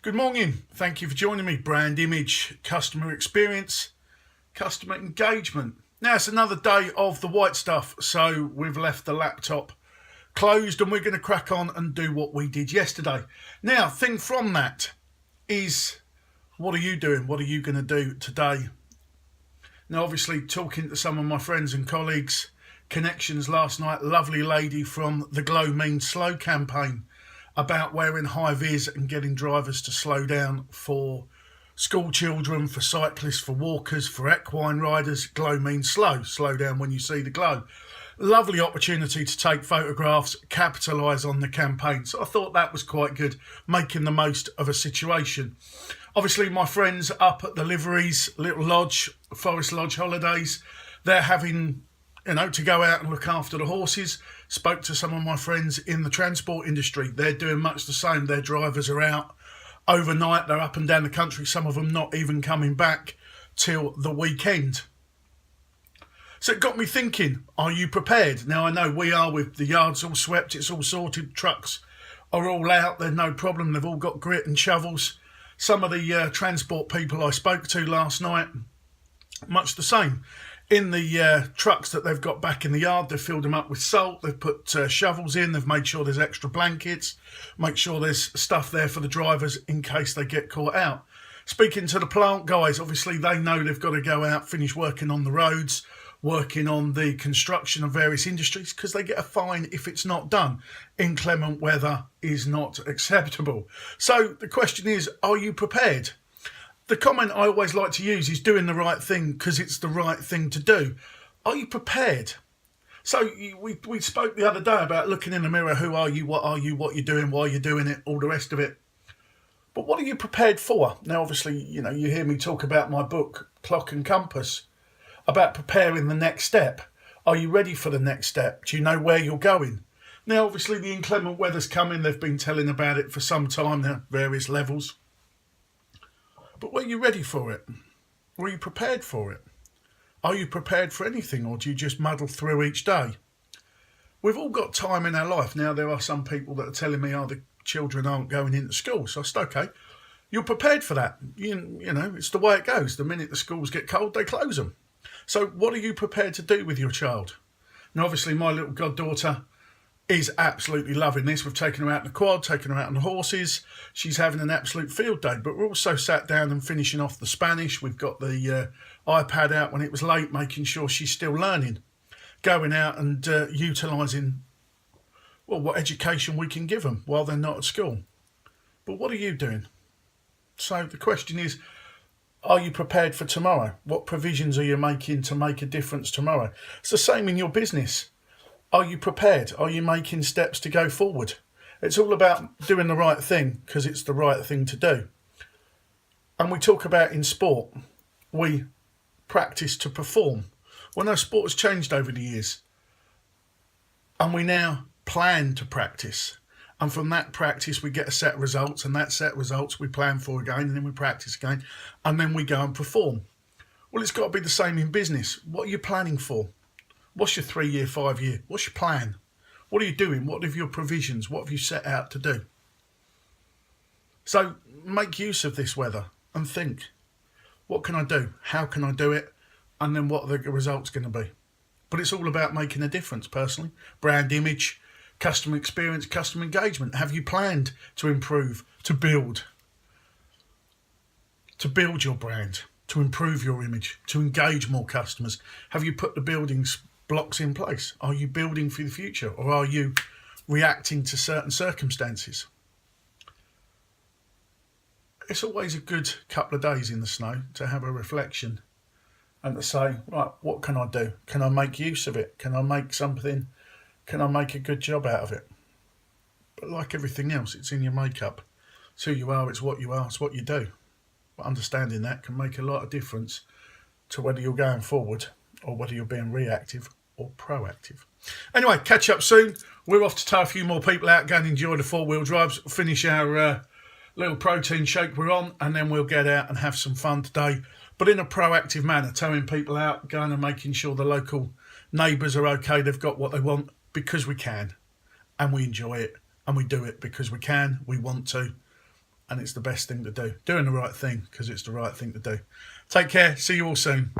Good morning. Thank you for joining me. Brand image, customer experience, customer engagement. Now it's another day of the white stuff, so we've left the laptop closed and we're going to crack on and do what we did yesterday. Now, thing from that is, what are you doing? What are you going to do today? Now, obviously, talking to some of my friends and colleagues, connections last night, lovely lady from the Glow Means Slow campaign about wearing high vis and getting drivers to slow down for school children, for cyclists, for walkers, for equine riders. Glow means slow down when you see the glow. Lovely opportunity to take photographs, capitalise on the campaign. So I thought that was quite good, making the most of a situation. Obviously, my friends up at the Liveries, Little Lodge, Forest Lodge Holidays, they're having to go out and look after the horses. Spoke to some of my friends in the transport industry. They're doing much the same. Their drivers are out overnight. They're up and down the country. Some of them not even coming back till the weekend. So it got me thinking, are you prepared? Now, I know we are, with the yards all swept. It's all sorted. Trucks are all out. There's no problem. They've all got grit and shovels. Some of the transport people I spoke to last night, much the same. In the trucks that they've got back in the yard, they've filled them up with salt, they've put shovels in, they've made sure there's extra blankets, make sure there's stuff there for the drivers in case they get caught out. Speaking to the plant guys, obviously they know they've got to go out, finish working on the roads, working on the construction of various industries, because they get a fine if it's not done. Inclement weather is not acceptable. So the question is, are you prepared? The comment I always like to use is doing the right thing because it's the right thing to do. Are you prepared? So we spoke the other day about looking in the mirror. Who are you? What you're doing, why you're doing it, all the rest of it. But what are you prepared for? Now, obviously, you hear me talk about my book, Clock and Compass, about preparing the next step. Are you ready for the next step? Do you know where you're going? Now, obviously, the inclement weather's coming. They've been telling about it for some time now, various levels. But were you ready for it? Were you prepared for it? Are you prepared for anything, or do you just muddle through each day? We've all got time in our life. Now, there are some people that are telling me, the children aren't going into school. So I said, okay, you're prepared for that. You know, it's the way it goes. The minute the schools get cold, they close them. So what are you prepared to do with your child? Now, obviously, my little goddaughter is absolutely loving this. We've taken her out in the quad, taken her out on the horses. She's having an absolute field day. But we're also sat down and finishing off the Spanish. We've got the iPad out when it was late, making sure she's still learning. Going out and utilising, what education we can give them while they're not at school. But what are you doing? So the question is, are you prepared for tomorrow? What provisions are you making to make a difference tomorrow? It's the same in your business. Are you prepared? Are you making steps to go forward? It's all about doing the right thing because it's the right thing to do. And we talk about in sport, we practice to perform. Well, no, sport has changed over the years. And we now plan to practice. And from that practice, we get a set of results. And that set of results we plan for again. And then we practice again. And then we go and perform. Well, it's got to be the same in business. What are you planning for? What's your 3 year, 5 year? What's your plan? What are you doing? What are your provisions? What have you set out to do? So make use of this weather and think, what can I do? How can I do it? And then what are the results going to be? But it's all about making a difference personally. Brand image, customer experience, customer engagement. Have you planned to improve, to build your brand, to improve your image, to engage more customers? Have you put the buildings blocks in place? Are you building for the future, or are you reacting to certain circumstances? It's always a good couple of days in the snow to have a reflection and to say, right, what can I do? Can I make use of it? Can I make something? Can I make a good job out of it? But like everything else, it's in your makeup. It's who you are, it's what you are, it's what you do. But understanding that can make a lot of difference to whether you're going forward or whether you're being reactive or proactive. Anyway, catch up soon. We're off to tow a few more people out, go and enjoy the four-wheel drives, finish our little protein shake we're on, and then we'll get out and have some fun today, but in a proactive manner, towing people out, going and making sure the local neighbours are okay, they've got what they want, because we can, and we enjoy it, and we do it because we can, we want to, and it's the best thing to do. Doing the right thing because it's the right thing to do. Take care. See you all soon.